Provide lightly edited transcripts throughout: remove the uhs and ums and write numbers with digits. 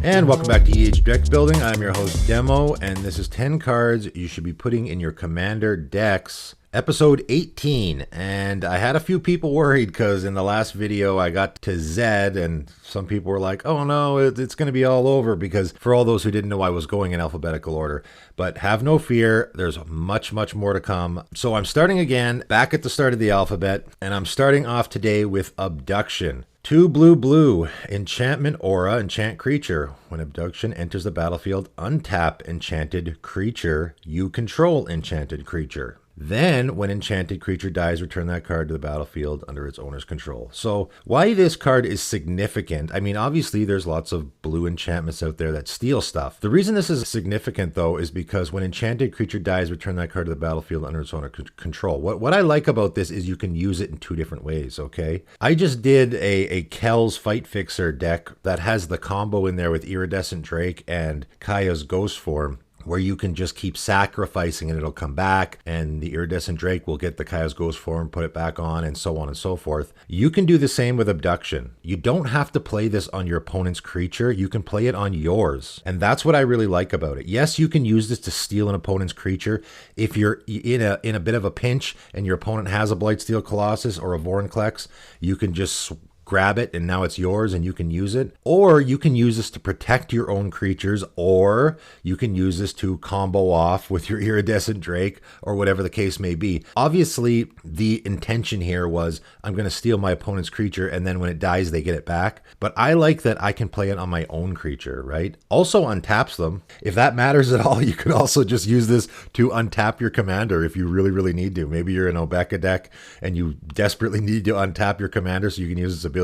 And welcome back to deck building. I'm your host Demo, and this is 10 cards you should be putting in your commander decks. Episode 18, and I had a few people worried because in the last video I got to Z and some people were like, oh no, it's going to be all over, because for all those who didn't know, I was going in alphabetical order. But have no fear, there's much more to come. So I'm starting again back at the start of the alphabet, and I'm starting off today with Abduction. 2 blue, enchantment aura, enchant creature. When Abduction enters the battlefield, untap enchanted creature. You control enchanted creature. Then, when enchanted creature dies, return that card to the battlefield under its owner's control. So, why this card is significant, I mean, obviously there's lots of blue enchantments out there that steal stuff. The reason this is significant, though, is because when enchanted creature dies, return that card to the battlefield under its owner's control. What I like about this is you can use it in 2 different ways, okay? I just did a Kel's Fight Fixer deck that has the combo in there with Iridescent Drake and Kaya's Ghost Form, where you can just keep sacrificing and it'll come back, and the Iridescent Drake will get the Kaya's Ghost form, put it back on, and so on and so forth. You can do the same with Abduction. You don't have to play this on your opponent's creature. You can play it on yours. And that's what I really like about it. Yes, you can use this to steal an opponent's creature. If you're in a bit of a pinch and your opponent has a Blightsteel Colossus or a Vorinclex, you can just grab it and now it's yours and you can use it. Or you can use this to protect your own creatures, or you can use this to combo off with your Iridescent Drake or whatever the case may be. Obviously, the intention here was I'm going to steal my opponent's creature and then when it dies, they get it back. But I like that I can play it on my own creature, right? Also untaps them. If that matters at all, you could also just use this to untap your commander if you really need to. Maybe you're an Obeka deck and you desperately need to untap your commander so you can use its ability.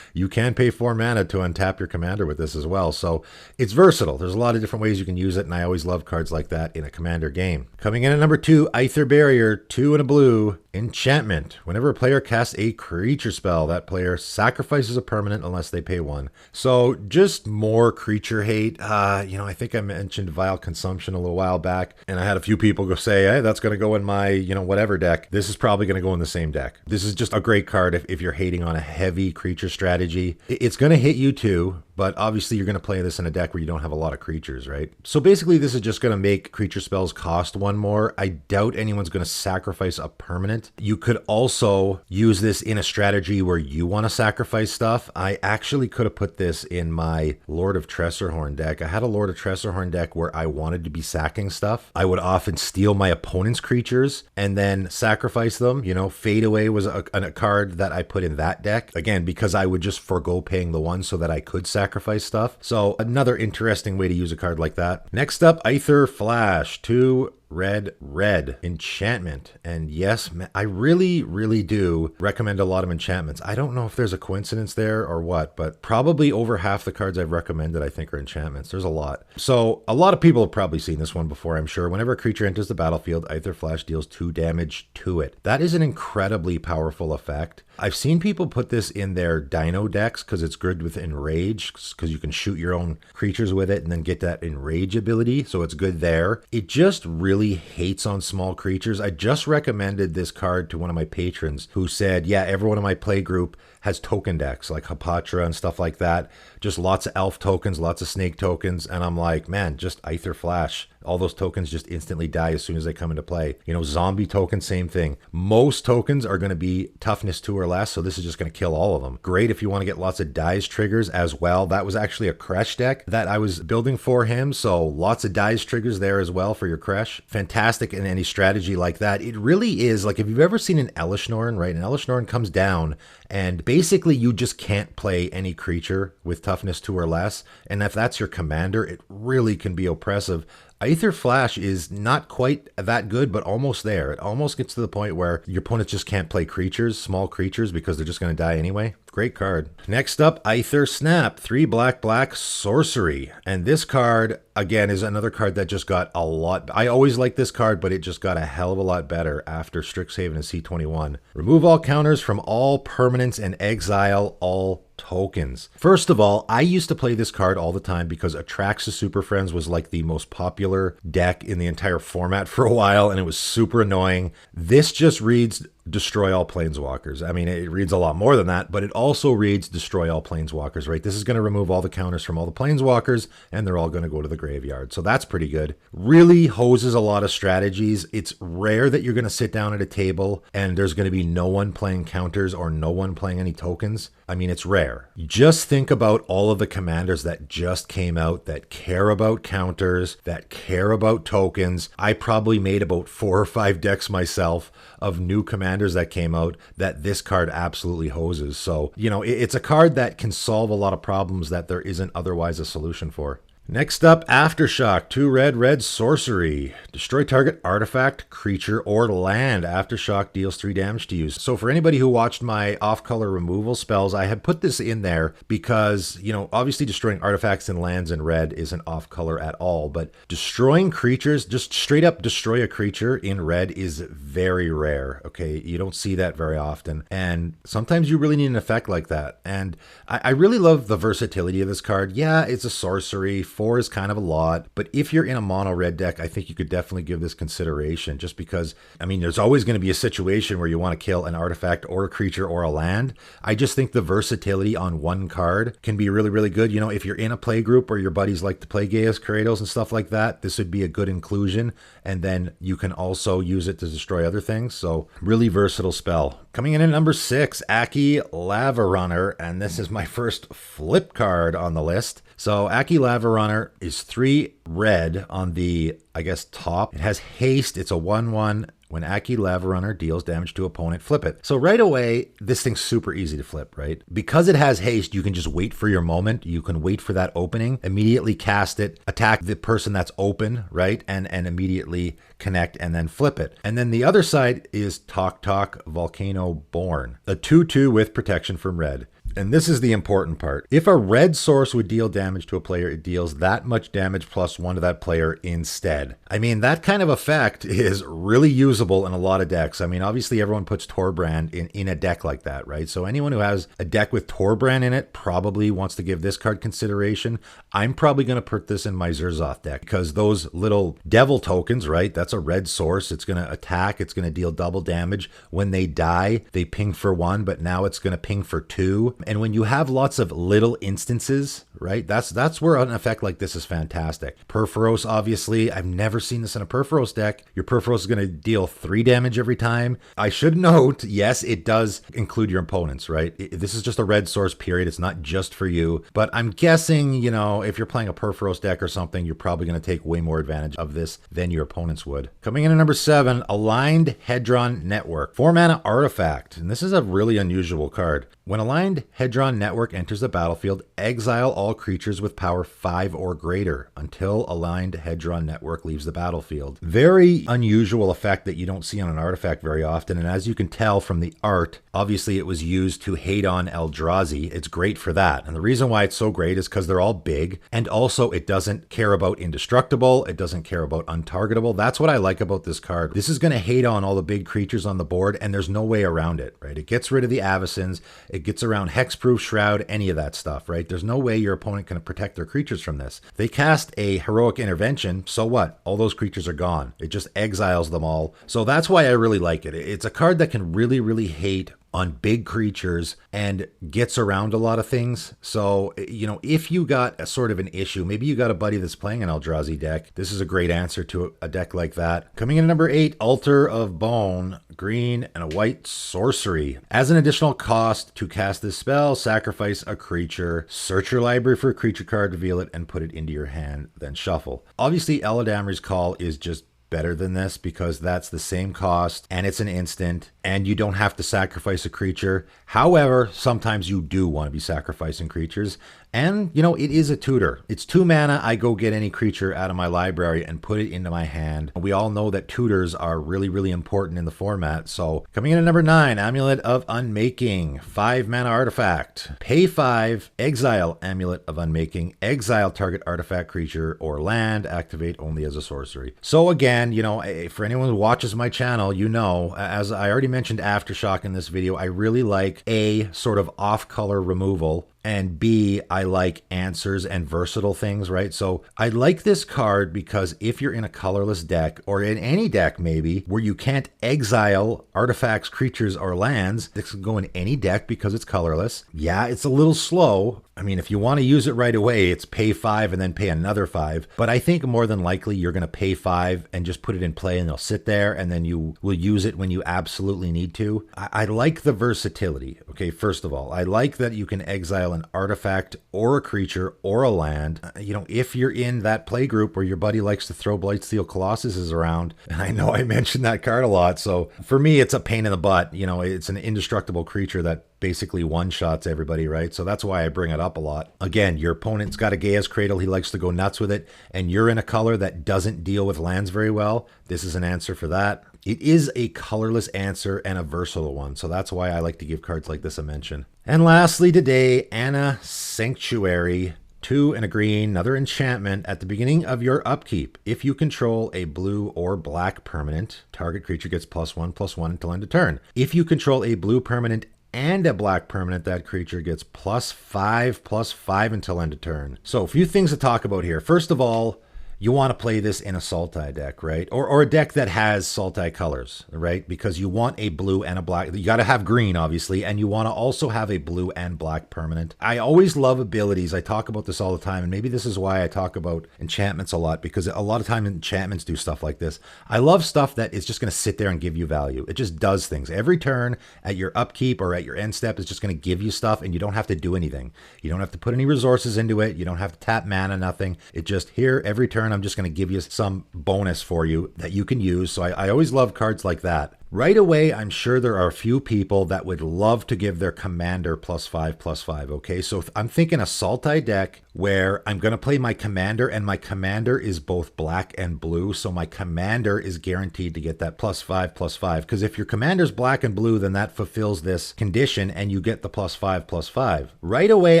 You can pay 4 mana to untap your commander with this as well. So it's versatile. There's a lot of different ways you can use it, and I always love cards like that in a commander game. Coming in at number 2, Aether Barrier, 2 and a blue. Enchantment. Whenever a player casts a creature spell, that player sacrifices a permanent unless they pay 1. So just more creature hate. I think I mentioned Vile Consumption a little while back, and I had a few people go say, hey, that's going to go in my, whatever deck. This is probably going to go in the same deck. This is just a great card if you're hating on a heavy creature strategy. It's going to hit you too, but obviously you're going to play this in a deck where you don't have a lot of creatures, right? So basically this is just going to make creature spells cost 1 more. I doubt anyone's going to sacrifice a permanent. You could also use this in a strategy where you want to sacrifice stuff. I actually could have put this in my Lord of Tressorhorn deck. I had a Lord of Tressorhorn deck where I wanted to be sacking stuff. I would often steal my opponent's creatures and then sacrifice them. Fade Away was a card that I put in that deck. Again, because I would just forego paying the 1 so that I could sacrifice stuff. So another interesting way to use a card like that. Next up, Aether Flash, 2 red enchantment. And yes, I really do recommend a lot of enchantments. I don't know if there's a coincidence there or what, but probably over half the cards I've recommended I think are enchantments. There's a lot. So a lot of people have probably seen this one before, I'm sure. Whenever a creature enters the battlefield, Aether Flash deals 2 damage to it. That is an incredibly powerful effect. I've seen people put this in their Dino decks because it's good with Enrage, because you can shoot your own creatures with it and then get that Enrage ability, so it's good there. It just really hates on small creatures. I just recommended this card to one of my patrons who said, yeah, everyone in my play group has token decks like Hapatra and stuff like that. Just lots of elf tokens, lots of snake tokens. And I'm like, man, just Aether Flash. All those tokens just instantly die as soon as they come into play. Zombie token, same thing. Most tokens are going to be toughness 2 or less, so this is just going to kill all of them. Great if you want to get lots of dies triggers as well. That was actually a Kresh deck that I was building for him, so lots of dies triggers there as well for your Kresh. Fantastic in any strategy like that. It really is, like if you've ever seen an Elishnorn, right? An Elishnorn comes down and basically you just can't play any creature with toughness 2 or less, and if that's your commander, it really can be oppressive. Aether Flash is not quite that good, but almost there. It almost gets to the point where your opponents just can't play creatures, small creatures, because they're just going to die anyway. Great card. Next up, Aether Snap, 3 black sorcery. And this card, again, is another card that just got a lot. I always like this card, but it just got a hell of a lot better after Strixhaven and C21. Remove all counters from all permanents and exile all tokens. First of all, I used to play this card all the time because Atraxa Super Friends was like the most popular deck in the entire format for a while, and it was super annoying. This just reads destroy all planeswalkers. I mean, it reads a lot more than that, but it also reads destroy all planeswalkers, right? This is going to remove all the counters from all the planeswalkers, and they're all going to go to the graveyard. So that's pretty good. Really hoses a lot of strategies. It's rare that you're going to sit down at a table and there's going to be no one playing counters or no one playing any tokens. I mean, it's rare. Just think about all of the commanders that just came out that care about counters, that care about tokens. I probably made about 4 or 5 decks myself of new commanders that came out that this card absolutely hoses. So, you know, it's a card that can solve a lot of problems that there isn't otherwise a solution for. Next up, Aftershock, 2 red sorcery. Destroy target artifact, creature, or land. Aftershock deals 3 damage to you. So for anybody who watched my off-color removal spells, I had put this in there because, you know, obviously destroying artifacts and lands in red isn't off-color at all, but destroying creatures, just straight up destroy a creature in red is very rare, okay? You don't see that very often, and sometimes you really need an effect like that. And I really love the versatility of this card. Yeah, it's a sorcery. 4 is kind of a lot, but if you're in a mono red deck, I think you could definitely give this consideration, just because, I mean, there's always going to be a situation where you want to kill an artifact or a creature or a land. I just think the versatility on one card can be really, really good. You know, if you're in a play group or your buddies like to play Gaius Kratos and stuff like that, this would be a good inclusion, and then you can also use it to destroy other things. So really versatile spell. Coming in at number 6, Aki Lava Runner, and this is my first flip card on the list. So Aki Lava Runner is 3 red on the, I guess, top. It has haste. It's a 1/1. When Aki Lava Runner deals damage to opponent, flip it. So right away, this thing's super easy to flip, right? Because it has haste, you can just wait for your moment. You can wait for that opening, immediately cast it, attack the person that's open, right? And immediately connect and then flip it. And then the other side is Tok Volcano Born, a 2/2 with protection from red. And this is the important part. If a red source would deal damage to a player, it deals that much damage +1 to that player instead. I mean, that kind of effect is really usable in a lot of decks. I mean, obviously everyone puts Torbrand in a deck like that, right? So anyone who has a deck with Torbrand in it probably wants to give this card consideration. I'm probably going to put this in my Zerzoth deck because those little devil tokens, right? That's a red source. It's going to attack. It's going to deal double damage. When they die, they ping for 1, but now it's going to ping for 2. And when you have lots of little instances, right, that's where an effect like this is fantastic. Purphoros, obviously, I've never seen this in a Purphoros deck. Your Purphoros is going to deal 3 damage every time. I should note, yes, it does include your opponents, right? This is just a red source, period. It's not just for you. But I'm guessing, you know, if you're playing a Purphoros deck or something, you're probably going to take way more advantage of this than your opponents would. Coming in at number 7, Aligned Hedron Network. 4 mana artifact. And this is a really unusual card. When Aligned Hedron Network enters the battlefield, exile all creatures with power 5 or greater until Aligned Hedron Network leaves the battlefield. Very unusual effect that you don't see on an artifact very often, and as you can tell from the art, obviously it was used to hate on Eldrazi. It's great for that, and the reason why it's so great is because they're all big, and also it doesn't care about indestructible, it doesn't care about untargetable. That's what I like about this card. This is going to hate on all the big creatures on the board, and there's no way around it, right? It gets rid of the Avacins, it gets around Hexproof, Shroud, any of that stuff, right? There's no way your opponent can protect their creatures from this. They cast a Heroic Intervention, so what? All those creatures are gone. It just exiles them all. So that's why I really like it. It's a card that can really, really hate on big creatures and gets around a lot of things. So, you know, if you got a sort of an issue, maybe you got a buddy that's playing an Eldrazi deck, this is a great answer to a deck like that. Coming in at number 8, Altar of Bone, green and a white sorcery. As an additional cost to cast this spell, sacrifice a creature, search your library for a creature card, reveal it, and put it into your hand, then shuffle. Obviously, Eladamri's Call is just better than this because that's the same cost and it's an instant and you don't have to sacrifice a creature. However, sometimes you do want to be sacrificing creatures. And, you know, it is a tutor. It's 2 mana. I go get any creature out of my library and put it into my hand. We all know that tutors are really, really important in the format. So coming in at number 9, Amulet of Unmaking. 5 mana artifact. Pay 5, exile Amulet of Unmaking. Exile target artifact, creature, or land. Activate only as a sorcery. So again, you know, for anyone who watches my channel, you know, as I already mentioned Aftershock in this video, I really like a sort of off-color removal And B, I like answers and versatile things, right? So I like this card because if you're in a colorless deck, or in any deck maybe, where you can't exile artifacts, creatures, or lands, this can go in any deck because it's colorless. Yeah, it's a little slow. I mean, if you want to use it right away, it's pay 5 and then pay another 5. But I think more than likely you're going to pay 5 and just put it in play and it'll sit there and then you will use it when you absolutely need to. I like the versatility. Okay, first of all, I like that you can exile an artifact or a creature or a land. You know, if you're in that play group where your buddy likes to throw Blightsteel Colossuses around, and I know I mentioned that card a lot, so for me it's a pain in the butt. You know, it's an indestructible creature that basically one-shots everybody, right? So that's why I bring it up a lot. Again, your opponent's got a Gaia's Cradle, he likes to go nuts with it, and you're in a color that doesn't deal with lands very well. This is an answer for that. It is a colorless answer and a versatile one, so that's why I like to give cards like this a mention. And lastly today, Anna Sanctuary. 2 and a green, another enchantment. At the beginning of your upkeep, if you control a blue or black permanent, target creature gets +1/+1 until end of turn. If you control a blue permanent and a black permanent, that creature gets +5/+5 until end of turn. So a few things to talk about here. First of all, you want to play this in a Sultai deck, right? Or a deck that has Sultai colors, right? Because you want a blue and a black. You got to have green, obviously, and you want to also have a blue and black permanent. I always love abilities. I talk about this all the time, and maybe this is why I talk about enchantments a lot, because a lot of time enchantments do stuff like this. I love stuff that is just going to sit there and give you value. It just does things. Every turn at your upkeep or at your end step is just going to give you stuff, and you don't have to do anything. You don't have to put any resources into it. You don't have to tap mana, nothing. It just, here, every turn, I'm just going to give you some bonus for you that you can use. So I always love cards like that. Right away, I'm sure there are a few people that would love to give their commander +5/+5, okay? So I'm thinking a Sultai deck where I'm going to play my commander, and my commander is both black and blue, so my commander is guaranteed to get that +5/+5, because if your commander's black and blue, then that fulfills this condition, and you get the +5/+5. Right away,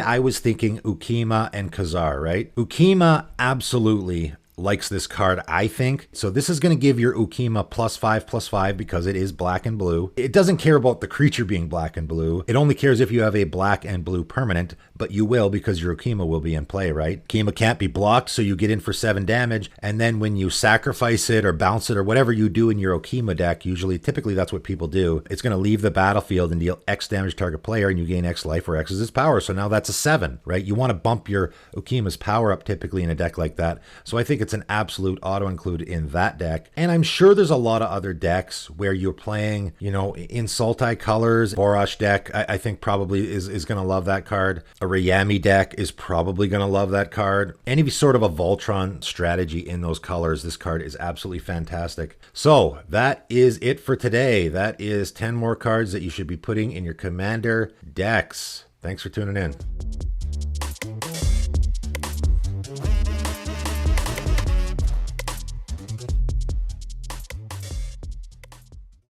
I was thinking Ukima and Khazar, right? Ukima, absolutely likes this card, I think. So this is going to give your Ukima +5/+5 because it is black and blue. It doesn't care about the creature being black and blue. It only cares if you have a black and blue permanent, but you will because your Ukima will be in play, right? Ukima can't be blocked, so you get in for 7 damage, and then when you sacrifice it or bounce it or whatever you do in your Ukima deck, typically that's what people do, it's going to leave the battlefield and deal X damage to target player, and you gain X life, where X is its power. So now that's a 7, right? You want to bump your Ukima's power up typically in a deck like that. So I think it's an absolute auto-include in that deck. And I'm sure there's a lot of other decks where you're playing, you know, in Sultai colors. Borash deck, I think probably is going to love that card. A Rayami deck is probably going to love that card. Any sort of a Voltron strategy in those colors, this card is absolutely fantastic. So that is it for today. That is 10 more cards that you should be putting in your commander decks. Thanks for tuning in.